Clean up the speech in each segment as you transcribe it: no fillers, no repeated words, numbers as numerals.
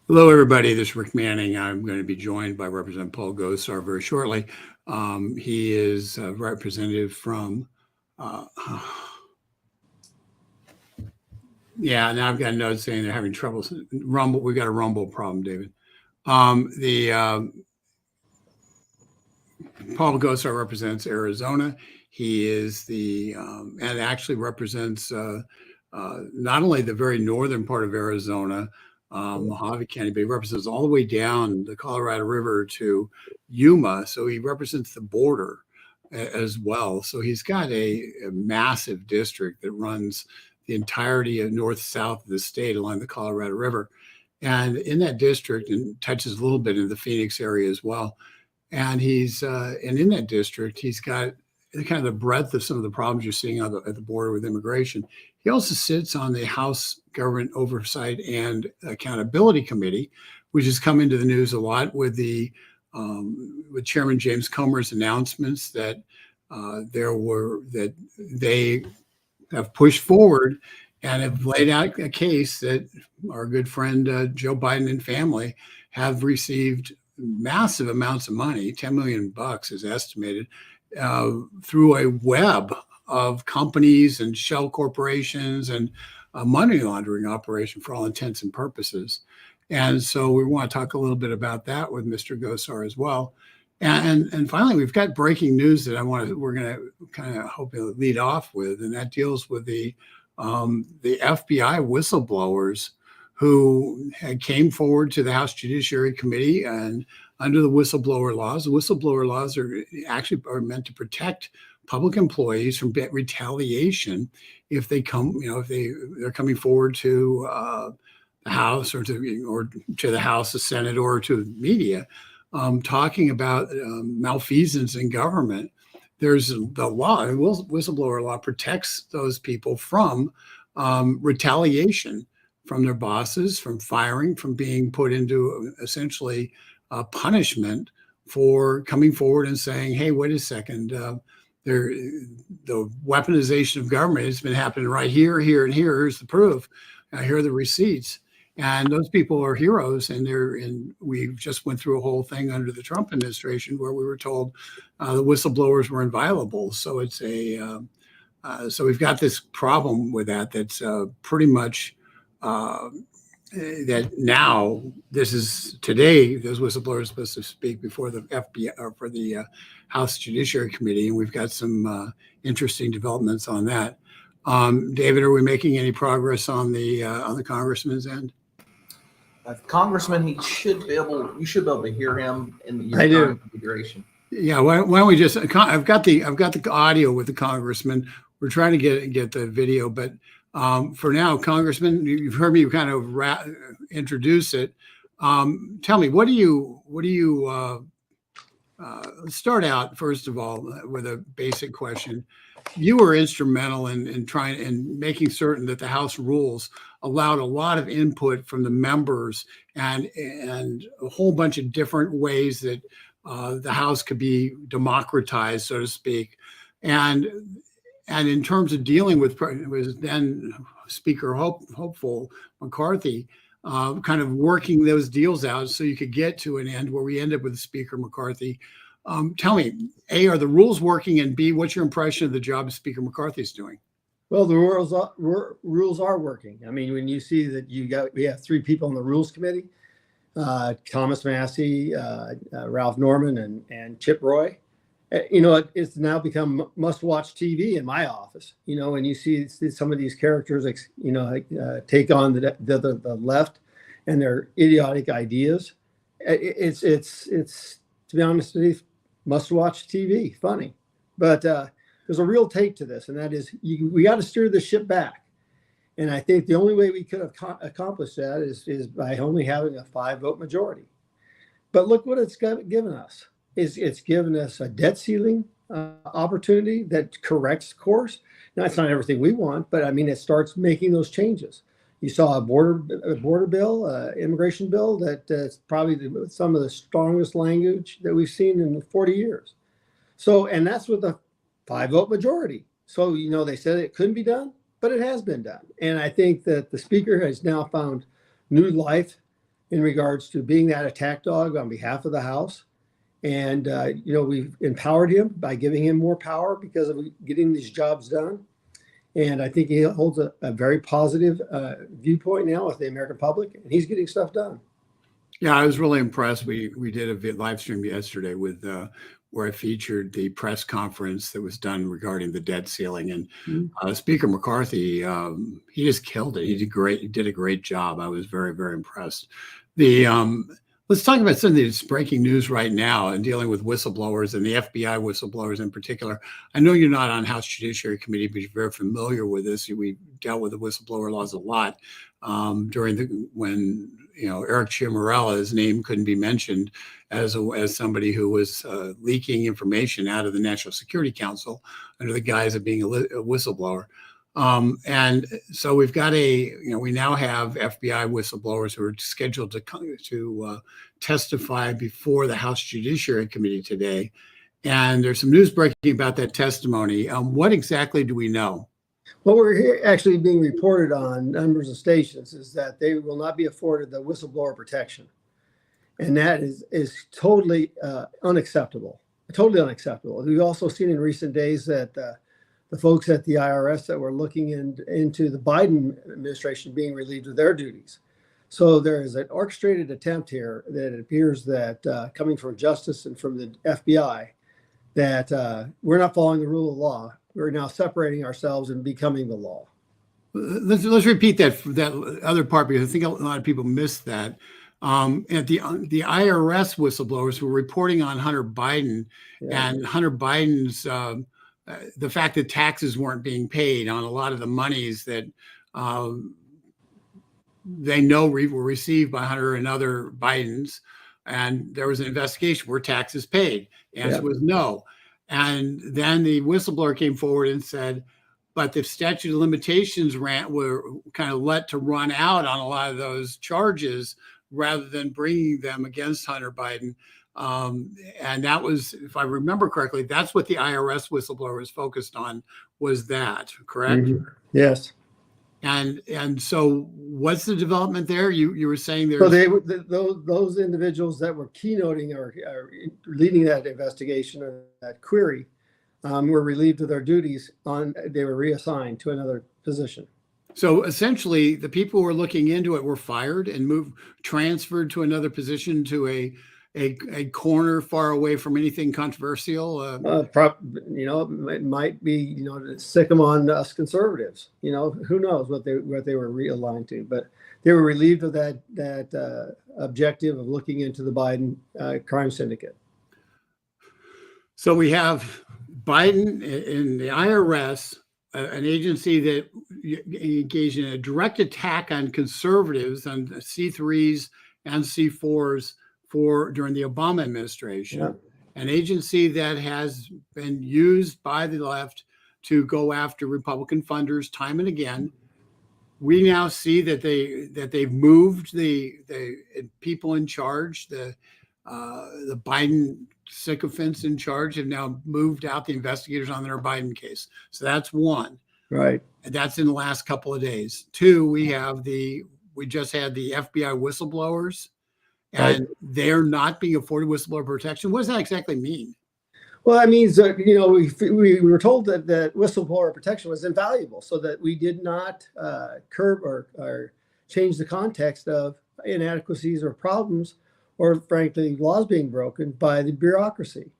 Hello, everybody. This is Rick Manning. I'm going to be joined by Representative Paul Gosar very shortly. He is a representative from, uh, yeah, now I've got notes saying they're having trouble. Rumble, we got a rumble problem, David. The Paul Gosar represents Arizona. He is and actually represents not only the very northern part of Arizona, Mojave County, but he represents all the way down the Colorado River to Yuma. So he represents the border as well. So he's got a massive district that runs the entirety of north south of the state along the Colorado River. And in that district, and touches a little bit in the Phoenix area as well, and in that district, he's got kind of the breadth of some of the problems you're seeing at the border with immigration. He also sits on the House Government Oversight and Accountability Committee, which has come into the news a lot with Chairman James Comer's announcements that that they have pushed forward and have laid out a case that our good friend Joe Biden and family have received massive amounts of money, 10 million bucks is estimated, through a web of companies and shell corporations and a money laundering operation for all intents and purposes. And so we want to talk a little bit about that with Mr. Gosar as well. And finally, we've got breaking news that we're going to kind of hope to lead off with, and that deals with the FBI whistleblowers who came forward to the House Judiciary Committee, and under the whistleblower laws are meant to protect public employees from retaliation if they they're coming forward to the House or to the House, the Senate, or to the media, talking about malfeasance in government. There's the law, whistleblower law protects those people from retaliation from their bosses, from firing, from being put into essentially punishment for coming forward and saying, "Hey, wait a second, the weaponization of government has been happening right here, here, and here. Here's the proof. Here are the receipts." And those people are heroes, and we just went through a whole thing under the Trump administration where we were told the whistleblowers were inviolable. So so we've got this problem with that's pretty much that now this is today. Those whistleblowers are supposed to speak before the FBI or for the House Judiciary Committee, and we've got some interesting developments on that. David, are we making any progress on the congressman's end? Congressman, you should be able to hear him in your current configuration. Yeah, why don't we just? I've got the audio with the congressman. We're trying to get the video, but for now, Congressman, you've heard me kind of introduce it. Tell me, what do you? Let's start out first of all with a basic question. You were instrumental in trying and making certain that the House rules allowed a lot of input from the members and a whole bunch of different ways that the House could be democratized, so to speak. And in terms of dealing with then Speaker Hopeful McCarthy, kind of working those deals out so you could get to an end where we end up with Speaker McCarthy. Tell me, A, are the rules working, and B, what's your impression of the job Speaker McCarthy is doing? Well, the rules are working. I mean, when you see that we have three people on the Rules Committee, Thomas Massey, Ralph Norman, and Chip Roy. It's now become must-watch TV in my office. When you see some of these characters, take on the left and their idiotic ideas, it's to be honest with you, must-watch TV. Funny, but there's a real take to this, and that is we got to steer the ship back. And I think the only way we could have accomplished that is by only having a 5-vote majority. But look what it's given us. It's given us a debt ceiling opportunity that corrects course. Now, it's not everything we want, but I mean, it starts making those changes. You saw a border bill, immigration bill that's probably some of the strongest language that we've seen in 40 years. So, and that's with a 5-vote majority. So, they said it couldn't be done, but it has been done. And I think that the Speaker has now found new life in regards to being that attack dog on behalf of the House. And, we've empowered him by giving him more power because of getting these jobs done. And I think he holds a very positive viewpoint now with the American public, and he's getting stuff done. Yeah, I was really impressed. We did a live stream yesterday with where I featured the press conference that was done regarding the debt ceiling, and Speaker McCarthy, he just killed it. He did great. He did a great job. I was very, very impressed. Let's talk about some of this breaking news right now and dealing with whistleblowers and the FBI whistleblowers in particular. I know you're not on House Judiciary Committee, but you're very familiar with this. We dealt with the whistleblower laws a lot when Eric Ciamarella, name couldn't be mentioned as somebody who was leaking information out of the National Security Council under the guise of being a whistleblower. And so we've got we now have FBI whistleblowers who are scheduled to testify before the House Judiciary Committee today. And there's some news breaking about that testimony. What exactly do we know? What we're actually being reported on numbers of stations is that they will not be afforded the whistleblower protection. And that is totally unacceptable, totally unacceptable. We've also seen in recent days that the folks at the IRS that were looking into the Biden administration being relieved of their duties. So there is an orchestrated attempt here that it appears that coming from justice and from the FBI, that we're not following the rule of law. We're now separating ourselves and becoming the law. Let's repeat that other part, because I think a lot of people missed that. At the IRS whistleblowers who were reporting on Hunter Biden and Hunter Biden's the fact that taxes weren't being paid on a lot of the monies that they know were received by Hunter and other Bidens. And there was an investigation, were taxes paid? The answer was no. And then the whistleblower came forward and said, but the statute of limitations were kind of let to run out on a lot of those charges rather than bringing them against Hunter Biden. And that was, if I remember correctly, that's what the IRS whistleblower was focused on, was that, correct? Mm-hmm. Yes. And so what's the development there? You were saying there. So those individuals that were keynoting or leading that investigation or that query were relieved of their duties. They were reassigned to another position. So essentially, the people who were looking into it were fired and transferred to another position, to a corner far away from anything controversial. It might be, to sick them on us conservatives. Who knows what they were realigned to, but they were relieved of that objective of looking into the Biden crime syndicate. So we have Biden in the IRS, an agency that engaged in a direct attack on conservatives, on C3s and C4s during the Obama administration, an agency that has been used by the left to go after Republican funders time and again. We now see that they've moved the people in charge, the Biden sycophants in charge have now moved out the investigators on their Biden case. So that's one. Right. And that's in the last couple of days. Two, we just had the FBI whistleblowers, and they're not being afforded whistleblower protection. What does that exactly mean? Well, that means that, we were told that whistleblower protection was invaluable, so that we did not curb or change the context of inadequacies or problems, or frankly, laws being broken by the bureaucracy.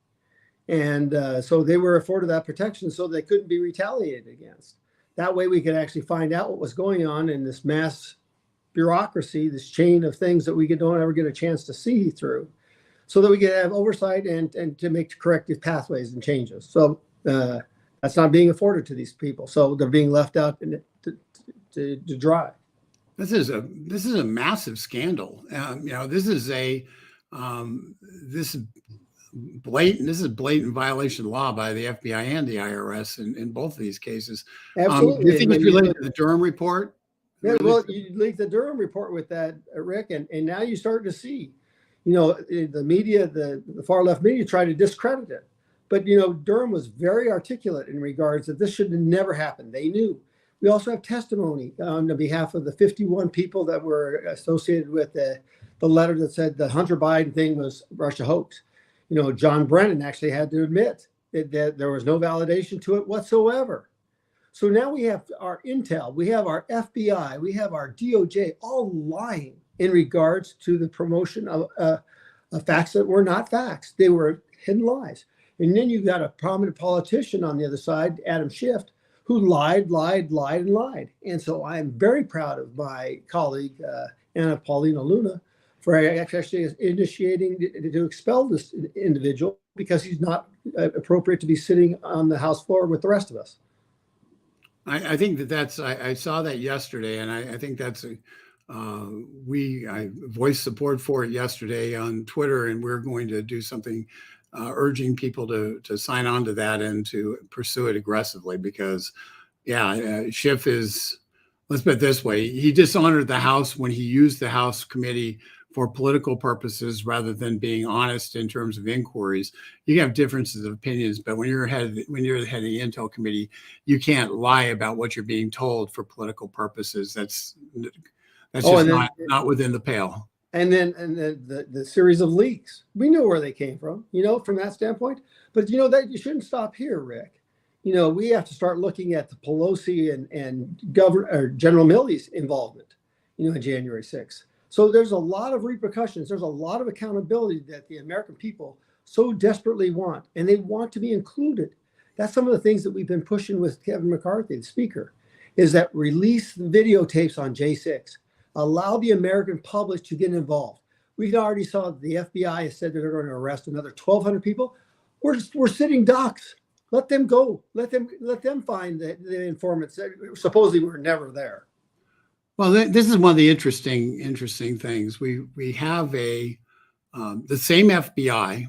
And so they were afforded that protection so they couldn't be retaliated against. That way we could actually find out what was going on in this mass bureaucracy, this chain of things that we don't ever get a chance to see through, so that we can have oversight and to make corrective pathways and changes. So that's not being afforded to these people. So they're being left out to dry. This is a massive scandal. This is blatant violation of law by the FBI and the IRS in both of these cases. Absolutely. Do you think it's related to the Durham report? Yeah, well, you linked the Durham report with that, Rick, and now you start to see, the media, the far left media try to discredit it. But, Durham was very articulate in regards that this should have never happened. They knew We also have testimony on the behalf of the 51 people that were associated with the letter that said the Hunter Biden thing was Russia hoax. John Brennan actually had to admit that there was no validation to it whatsoever. So now we have our intel, we have our FBI, we have our DOJ all lying in regards to the promotion of facts that were not facts. They were hidden lies. And then you've got a prominent politician on the other side, Adam Schiff, who lied. And so I'm very proud of my colleague, Anna Paulina Luna, for actually initiating to expel this individual because he's not appropriate to be sitting on the House floor with the rest of us. I think I saw that yesterday, and I think that's I voiced support for it yesterday on Twitter, and we're going to do something urging people to sign on to that and to pursue it aggressively because, Schiff is, let's put it this way, he dishonored the House when he used the House committee for political purposes rather than being honest in terms of inquiries. You can have differences of opinions, but when you're the head of the Intel committee, you can't lie about what you're being told for political purposes. That's just not within the pale. And then the series of leaks, we know where they came from, from that standpoint. But that you shouldn't stop here, Rick. We have to start looking at the Pelosi and General Milley's involvement, in January 6th. So there's a lot of repercussions. There's a lot of accountability that the American people so desperately want, and they want to be included. That's some of the things that we've been pushing with Kevin McCarthy, the speaker, is that release the videotapes on J6. Allow the American public to get involved. We already saw that the FBI has said that they're going to arrest another 1,200 people. We're sitting ducks. Let them go. Let them find the informants that supposedly were never there. Well, this is one of the interesting things. We have the same FBI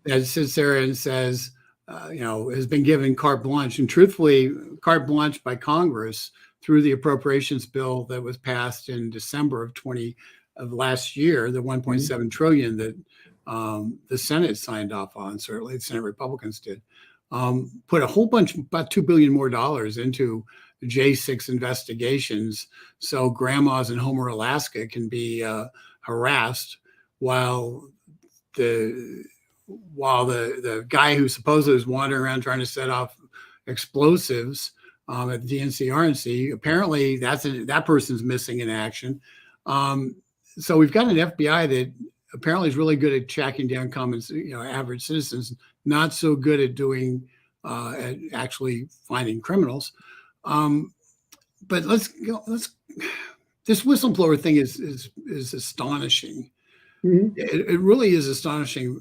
that sits there and says, has been given carte blanche, and truthfully, carte blanche by Congress through the appropriations bill that was passed in December of last year, the 1.7 trillion that the Senate signed off on. Certainly, the Senate Republicans did. Put a whole bunch, about $2 billion more into J6 investigations, so grandmas in Homer, Alaska, can be harassed while the guy who supposedly was wandering around trying to set off explosives at the DNC-RNC, apparently that person's missing in action. So we've got an FBI that apparently is really good at tracking down average citizens, not so good at doing at actually finding criminals. But this whistleblower thing is astonishing. Mm-hmm. It really is astonishing.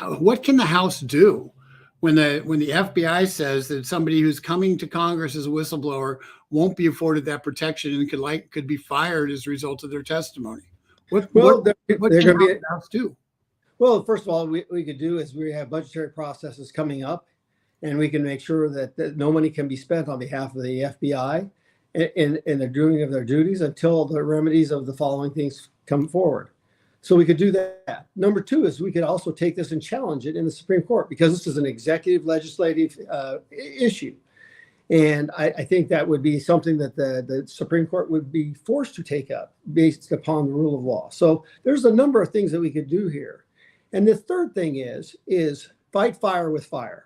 What can the House do when the FBI says that somebody who's coming to Congress as a whistleblower won't be afforded that protection and could be fired as a result of their testimony? What can the House do? Well, first of all, we could do is we have budgetary processes coming up, and we can make sure that no money can be spent on behalf of the FBI in the doing of their duties until the remedies of the following things come forward. So we could do that. Number two is we could also take this and challenge it in the Supreme Court because this is an executive legislative issue. And I think that would be something that the Supreme Court would be forced to take up based upon the rule of law. So there's a number of things that we could do here. And the third thing is fight fire with fire.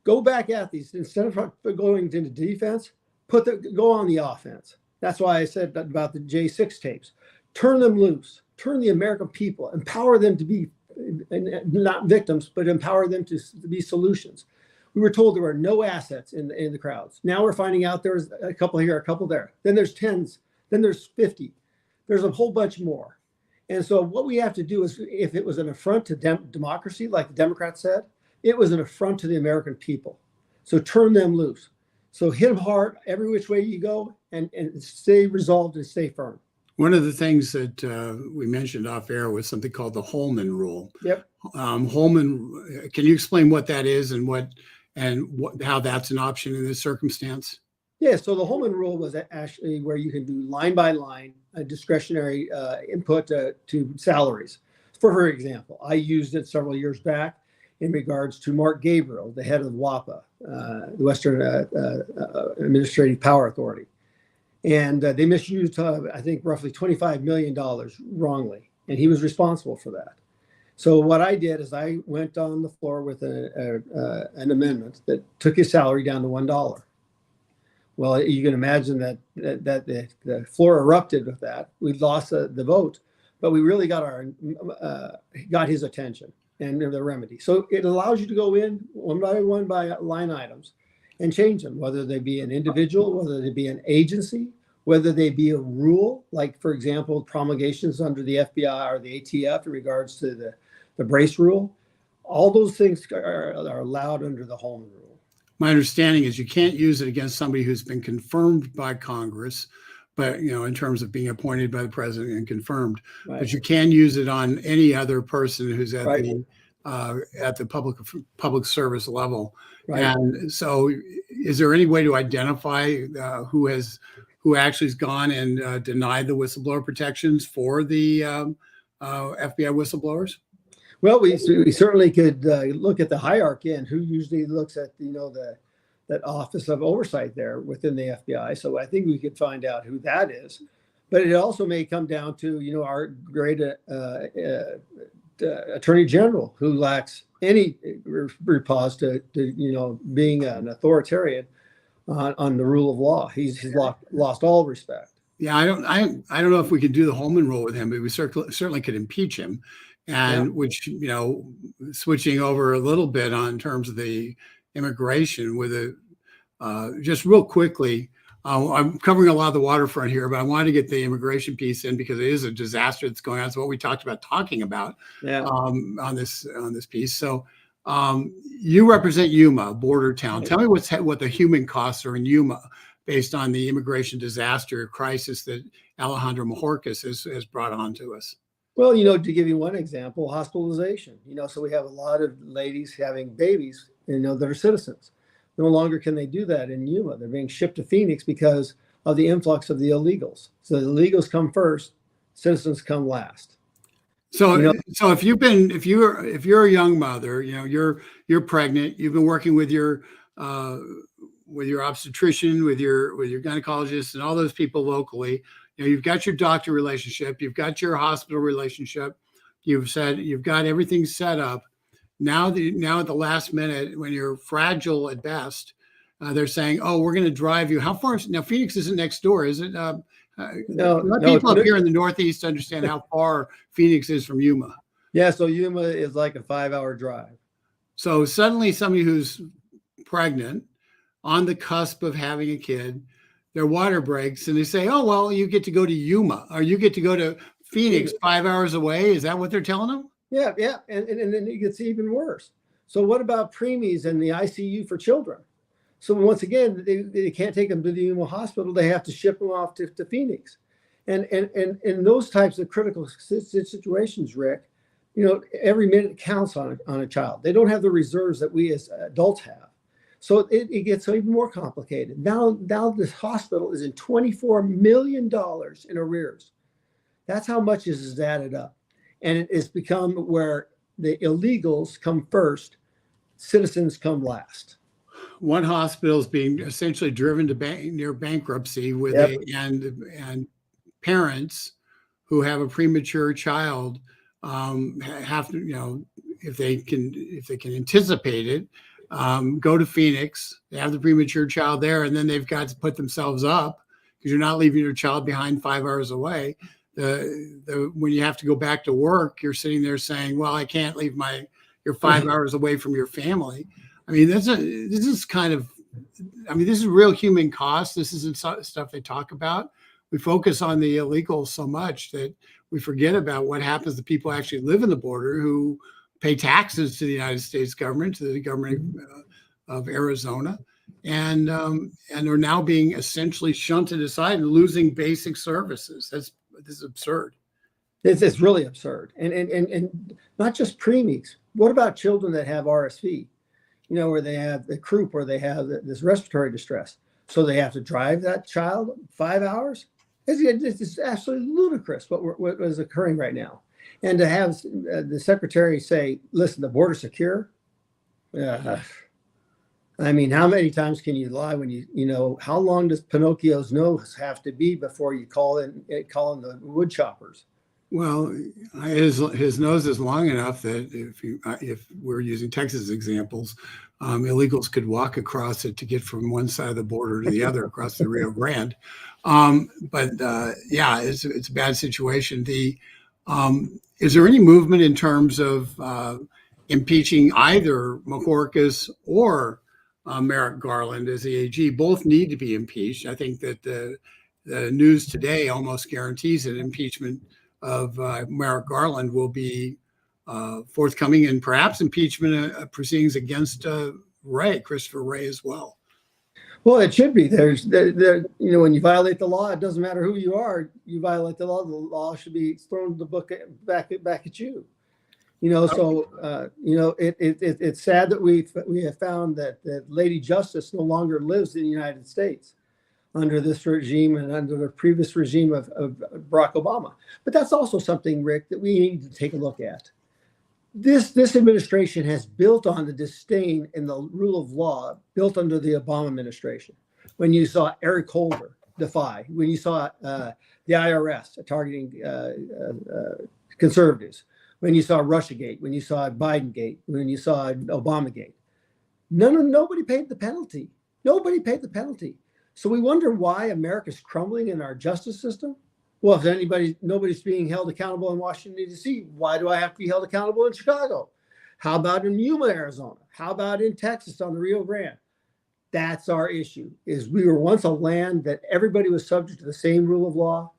Go back at these. Instead of going into defense, go on the offense. That's why I said about the J6 tapes. Turn them loose. Turn the American people. Empower them to be not victims, but empower them to be solutions. We were told there were no assets in the crowds. Now we're finding out there's a couple here, a couple there. Then there's 10s. Then there's 50. There's a whole bunch more. And so what we have to do is, if it was an affront to democracy, like the Democrats said, it was an affront to the American people. So turn them loose. So hit them hard every which way you go and stay resolved and stay firm. One of the things that we mentioned off air was something called the Holman Rule. Yep. Holman, can you explain what that is and how that's an option in this circumstance? Yeah, so the Holman Rule was actually where you can do line by line discretionary input to salaries. For example, I used it several years back, in regards to Mark Gabriel, the head of WAPA, the Western Administrative Power Authority. And they misused, I think, roughly $25 million wrongly. And he was responsible for that. So what I did is I went on the floor with an amendment that took his salary down to $1. Well, you can imagine that the floor erupted with that. We lost the vote, but we really got his attention and the remedy. So it allows you to go in one by line items and change them, whether they be an individual, whether they be an agency, whether they be a rule, like, for example, promulgations under the FBI or the ATF in regards to the brace rule. All those things are allowed under the Holman rule. My understanding is you can't use it against somebody who's been confirmed by Congress, but, in terms of being appointed by the president and confirmed, Right. but you can use it on any other person who's at Right. the public service level. Right. And so is there any way to identify who actually has gone and denied the whistleblower protections for the FBI whistleblowers? Well, we certainly could look at the hierarchy and who usually looks at that Office of Oversight there within the FBI. So I think we could find out who that is. But it also may come down to our great Attorney General, who lacks any repose to being an authoritarian on the rule of law. He's lost all respect. Yeah, I don't know if we could do the Holman rule with him, but we certainly could impeach him. And which, switching over a little bit on terms of the immigration with just real quickly, I'm covering a lot of the waterfront here, but I wanted to get the immigration piece in because it is a disaster that's going on. It's what we talked about talking about on this piece. So you represent Yuma, a border town. Tell me what the human costs are in Yuma based on the immigration disaster crisis that Alejandro Mayorkas has brought on to us. Well, to give you one example, hospitalization. So we have a lot of ladies having babies, that are citizens. No longer can they do that in Yuma. They're being shipped to Phoenix because of the influx of the illegals. So the illegals come first, citizens come last. So, so if you're a young mother, you're pregnant, you've been working with your obstetrician, with your gynecologist, and all those people locally. You've got your doctor relationship, you've got your hospital relationship, you've got everything set up. Now at the last minute, when you're fragile at best, they're saying, "Oh, we're going to drive you." How far? Now Phoenix isn't next door, is it? No. People up here in the Northeast understand how far Phoenix is from Yuma. Yeah, so Yuma is like a 5-hour drive. So suddenly, somebody who's pregnant, on the cusp of having a kid, their water breaks and they say, "Oh, well, you get to go to Yuma or you get to go to Phoenix 5 hours away." Is that what they're telling them? Yeah. And then it gets even worse. So what about preemies and the ICU for children? So once again, they can't take them to the Yuma hospital. They have to ship them off to Phoenix. And in those types of critical situations, Rick, every minute counts on a child. They don't have the reserves that we as adults have. So it gets even more complicated. Now this hospital is in $24 million in arrears. That's how much this is added up. And it has become where the illegals come first, citizens come last. One hospital is being essentially driven to near bankruptcy with and parents who have a premature child have to, if they can anticipate it, go to Phoenix, they have the premature child there, and then they've got to put themselves up because you're not leaving your child behind 5 hours away. When you have to go back to work, you're sitting there saying, "Well, I can't leave you're 5 hours away from your family." I mean, this is real human cost. This isn't stuff they talk about. We focus on the illegals so much that we forget about what happens to people who actually live in the border who pay taxes to the United States government, to the government of Arizona, and are now being essentially shunted aside and losing basic services. This is absurd. It's really absurd. And not just preemies. What about children that have RSV? Where they have the croup, where they have this respiratory distress. So they have to drive that child 5 hours? It's absolutely ludicrous what is occurring right now. And to have the secretary say, "Listen, the border's secure," Uh, I mean, how many times can you lie when how long does Pinocchio's nose have to be before you call in the wood choppers? Well, his nose is long enough that if we're using Texas examples, illegals could walk across it to get from one side of the border to the other across the Rio Grande. Yeah, it's a bad situation. Is there any movement in terms of impeaching either Mayorkas or Merrick Garland as the AG? Both need to be impeached. I think that the news today almost guarantees that impeachment of Merrick Garland will be forthcoming, and perhaps impeachment proceedings against Christopher Wray as well. Well, it should be. When you violate the law, it doesn't matter who you are. You violate the law should be thrown in the book back at you. It's sad that we have found that Lady Justice no longer lives in the United States under this regime and under the previous regime of Barack Obama. But that's also something, Rick, that we need to take a look at. This administration has built on the disdain and the rule of law built under the Obama administration. When you saw Eric Holder defy, when you saw the IRS targeting conservatives, when you saw Russiagate, when you saw Bidengate, when you saw Obamagate, nobody paid the penalty. Nobody paid the penalty. So we wonder why America's crumbling in our justice system. Well, if nobody's being held accountable in Washington, D.C., why do I have to be held accountable in Chicago? How about in Yuma, Arizona? How about in Texas on the Rio Grande? That's our issue, is we were once a land that everybody was subject to the same rule of law,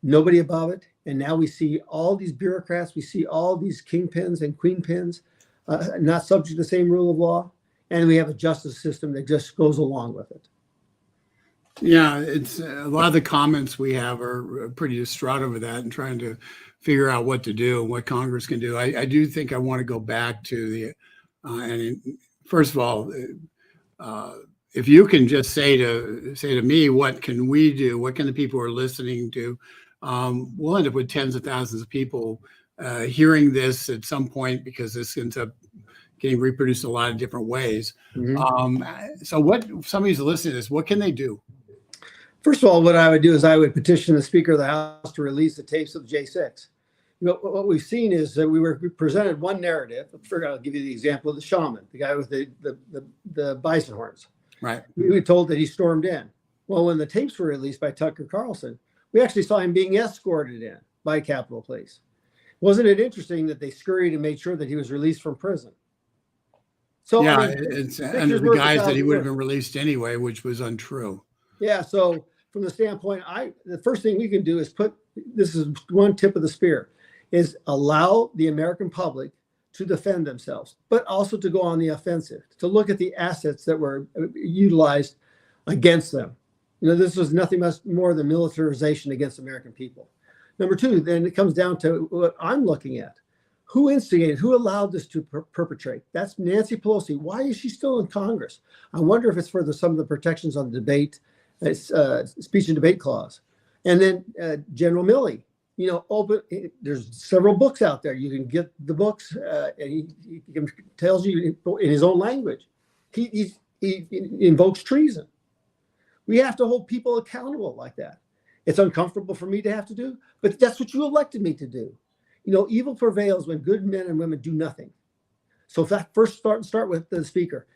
nobody above it. And now we see all these bureaucrats, we see all these kingpins and queenpins not subject to the same rule of law. And we have a justice system that just goes along with it. Yeah, it's a lot of the comments we have are pretty distraught over that and trying to figure out what to do and what Congress can do. I do think I want to go back to first of all, if you can just say to me, what can we do? What can the people who are listening do? We'll end up with tens of thousands of people hearing this at some point, because this ends up getting reproduced a lot of different ways. Mm-hmm. So what somebody's listening to this, what can they do? First of all, what I would do is I would petition the Speaker of the House to release the tapes of the J6. What we've seen is that we were presented one narrative. I'll give you the example of the shaman, the guy with the bison horns. Right. We were told that he stormed in. Well, when the tapes were released by Tucker Carlson, we actually saw him being escorted in by Capitol Police. Wasn't it interesting that they scurried and made sure that he was released from prison? So yeah, it's under the guise that he would have been released anyway, which was untrue. Yeah. So from the standpoint, the first thing we can do is this is one tip of the spear, is allow the American public to defend themselves, but also to go on the offensive, to look at the assets that were utilized against them. This was nothing more than militarization against American people. Number two, then it comes down to what I'm looking at. Who instigated, who allowed this to perpetrate? That's Nancy Pelosi. Why is she still in Congress? I wonder if it's for some of the protections on the debate, speech and debate clause. And then General Milley, there's several books out there. You can get the books, and he tells you in his own language. He invokes treason. We have to hold people accountable like that. It's uncomfortable for me to have to do, but that's what you elected me to do. Evil prevails when good men and women do nothing. So if that first start with the Speaker.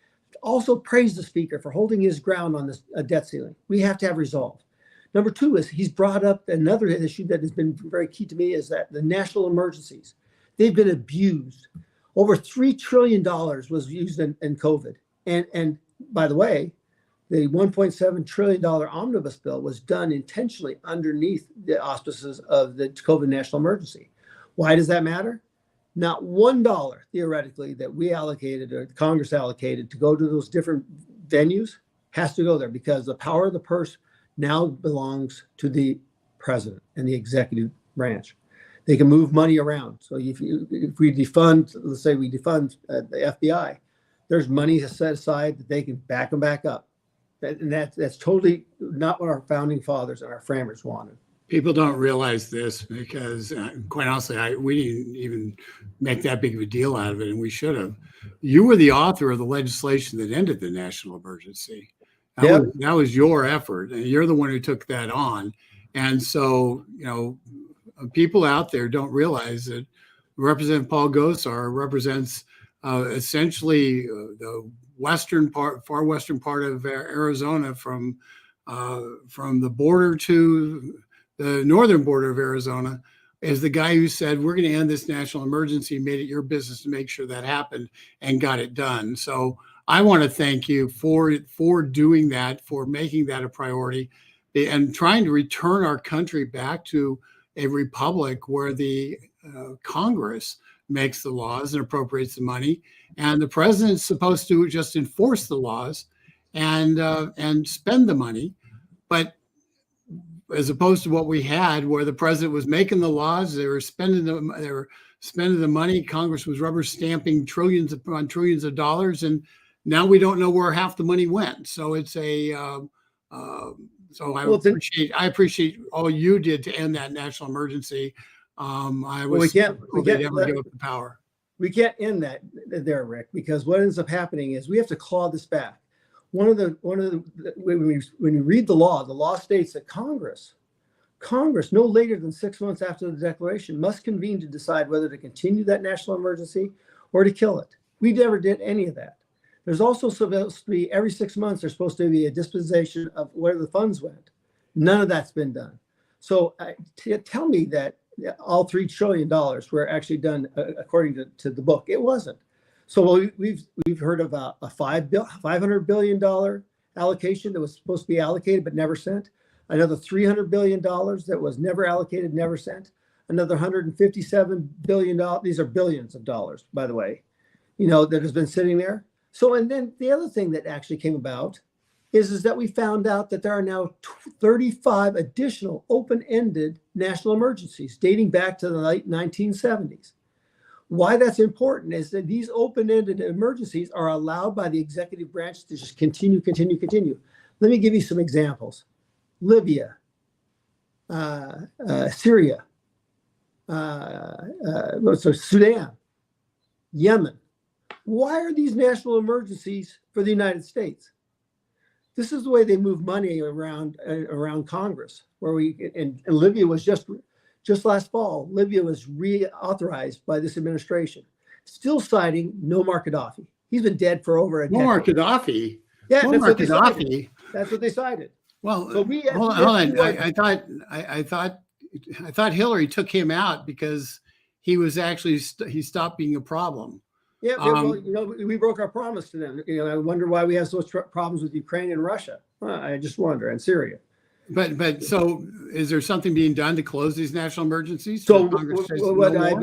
Also praise the Speaker for holding his ground on this debt ceiling. We have to have resolve. Number two is he's brought up another issue that has been very key to me, is that the national emergencies, they've been abused. Over $3 trillion was used in COVID. And by the way, the $1.7 trillion omnibus bill was done intentionally underneath the auspices of the COVID national emergency. Why does that matter? Not $1 theoretically that we allocated or Congress allocated to go to those different venues has to go there, because the power of the purse now belongs to the president and the executive branch. They can move money around. So if we defund, let's say we defund the FBI, there's money set aside that they can back them back up. And that's totally not what our founding fathers and our framers wanted. People don't realize this because, quite honestly, we didn't even make that big of a deal out of it, and we should have. You were the author of the legislation that ended the national emergency. That was your effort, and you're the one who took that on. And so, people out there don't realize that Representative Paul Gosar represents essentially the far western part of Arizona, from the border to the northern border of Arizona, is the guy who said, we're going to end this national emergency, made it your business to make sure that happened and got it done. So I want to thank you for doing that, for making that a priority, and trying to return our country back to a republic where the Congress makes the laws and appropriates the money, and the president's supposed to just enforce the laws and spend the money. But as opposed to what we had, where the president was making the laws, they were spending the money. Congress was rubber stamping trillions upon trillions of dollars, and now we don't know where half the money went. So it's I appreciate all you did to end that national emergency. We can't give up the power. We can't end that there, Rick, because what ends up happening is we have to claw this back. When you read the law states that Congress, no later than 6 months after the declaration, must convene to decide whether to continue that national emergency or to kill it. We never did any of that. There's also supposed to be every 6 months, there's supposed to be a disposition of where the funds went. None of that's been done. So tell me that all $3 trillion were actually done according to the book. It wasn't. So we've heard of a $500 billion allocation that was supposed to be allocated but never sent. Another $300 billion that was never allocated, never sent. Another $157 billion. These are billions of dollars, by the way, that has been sitting there. So, and then the other thing that actually came about is that we found out that there are now 35 additional open-ended national emergencies dating back to the late 1970s. Why that's important is that these open-ended emergencies are allowed by the executive branch to just continue. Let me give you some examples. Libya, Syria, Sudan, Yemen. Why are these national emergencies for the United States? This is the way they move money around Congress, and Libya was just last fall. Libya was reauthorized by this administration, still citing Muammar Gaddafi. He's been dead for over a decade. Muammar Gaddafi. Yeah, Muammar Gaddafi. That's what they cited. Well, so hold on. I thought Hillary took him out because he was actually he stopped being a problem. Yeah, well, we broke our promise to them. I wonder why we have such problems with Ukraine and Russia. I just wonder, and Syria. But so, is there something being done to close these national emergencies? So what I've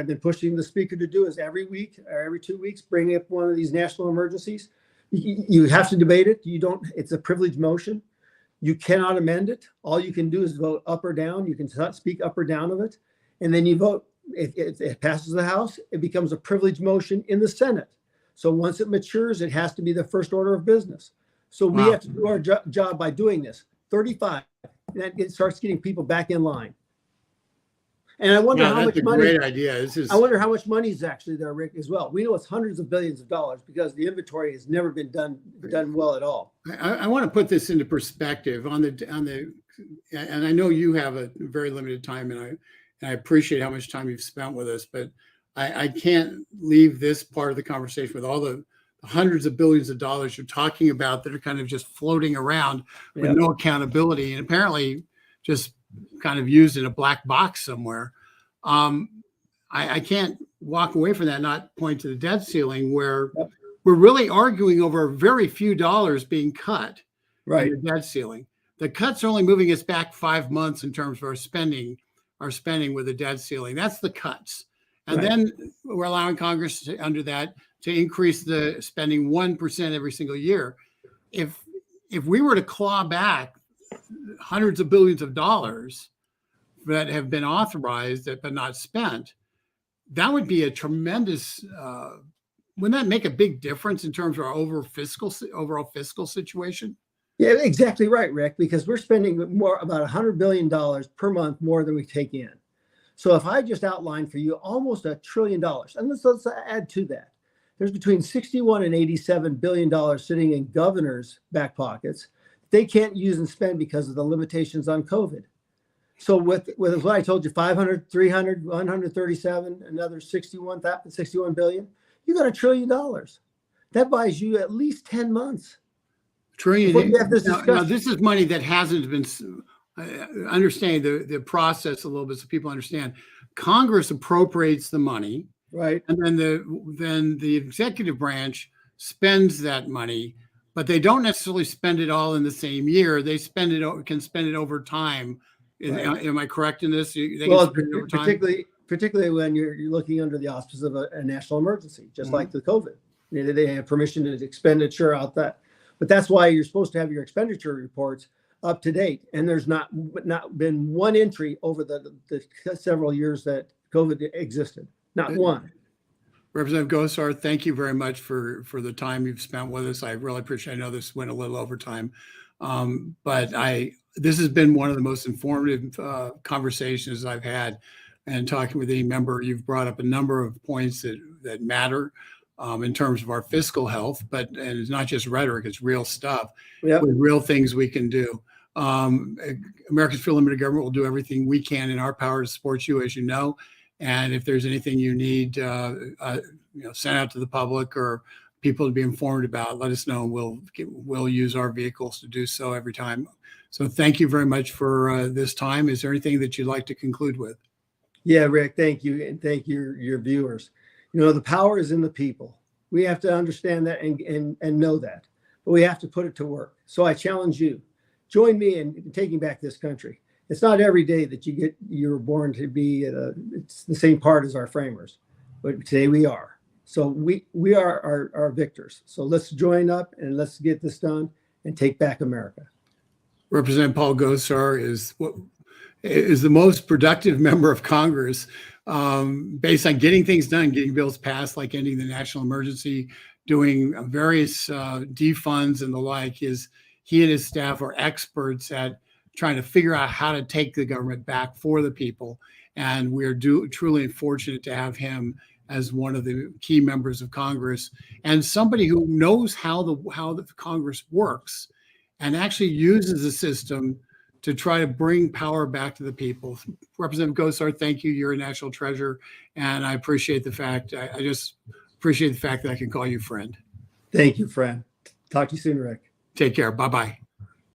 been pushing the speaker to do is every week or every 2 weeks bring up one of these national emergencies. You have to debate it. You don't. It's a privileged motion. You cannot amend it. All you can do is vote up or down. You can speak up or down of it, and then you vote. If it passes the House, it becomes a privileged motion in the Senate. So once it matures, it has to be the first order of business. So we have to do our job by doing this. 35, and it starts getting people back in line. And I wonder how much money. Great idea. I wonder how much money is actually there, Rick, as well. We know it's hundreds of billions of dollars because the inventory has never been done well at all. I want to put this into perspective and I know you have a very limited time, and I appreciate how much time you've spent with us, but I can't leave this part of the conversation with all the hundreds of billions of dollars you're talking about that are kind of just floating around with no accountability and apparently just kind of used in a black box somewhere. I can't walk away from that, not point to the debt ceiling where we're really arguing over very few dollars being cut in the debt ceiling. The cuts are only moving us back 5 months in terms of our spending with the debt ceiling. That's the cuts. And then we're allowing Congress to, under that, to increase the spending 1% every single year. If we were to claw back hundreds of billions of dollars that have been authorized but not spent, that would be a tremendous. Wouldn't that make a big difference in terms of our overall fiscal situation? Yeah, exactly right, Rick, because we're spending about $100 billion per month more than we take in. So if I just outlined for you almost $1 trillion, and let's add to that, there's between 61 and $87 billion sitting in governors' back pockets they can't use and spend because of the limitations on COVID. So with what I told you, 500, 300, 137, another 61 billion, you got $1 trillion. That buys you at least 10 months. Trillion. We have this Now, this is money that hasn't been, understand the process a little bit so people understand. Congress appropriates the money, right? and then the executive branch spends that money, but they don't necessarily spend it all in the same year. They can spend it over time. Right. Am I correct in this? Well, particularly when you're looking under the auspices of a national emergency, just like the COVID. They have permission to expenditure out that. But that's why you're supposed to have your expenditure reports up to date. And there's not been one entry over the several years that COVID existed. Not one. Representative Gosar, thank you very much for the time you've spent with us. I really appreciate it. I know this went a little over time. But this has been one of the most informative conversations I've had, and talking with any member. You've brought up a number of points that matter in terms of our fiscal health, and it's not just rhetoric, it's real stuff. Yep. With real things we can do. Americans for Limited Government will do everything we can in our power to support you, as you know. And if there's anything you need, sent out to the public or people to be informed about, let us know. We'll use our vehicles to do so every time. So thank you very much for this time. Is there anything that you'd like to conclude with? Yeah, Rick, thank you. And thank your viewers. The power is in the people. We have to understand that and know that, but we have to put it to work. So I challenge you, join me in taking back this country. It's not every day that you're born to be it's the same part as our framers, but today we are. So we are our victors. So let's join up and let's get this done and take back America. Representative Paul Gosar is the most productive member of Congress, based on getting things done, getting bills passed, like ending the national emergency, doing various defunds and the like. He and his staff are experts at trying to figure out how to take the government back for the people. And we are truly fortunate to have him as one of the key members of Congress, and somebody who knows how the Congress works and actually uses the system to try to bring power back to the people. Representative Gosar, thank you. You're a national treasure, and I appreciate the fact. I just appreciate the fact that I can call you friend. Thank you, friend. Talk to you soon, Rick. Take care. Bye-bye.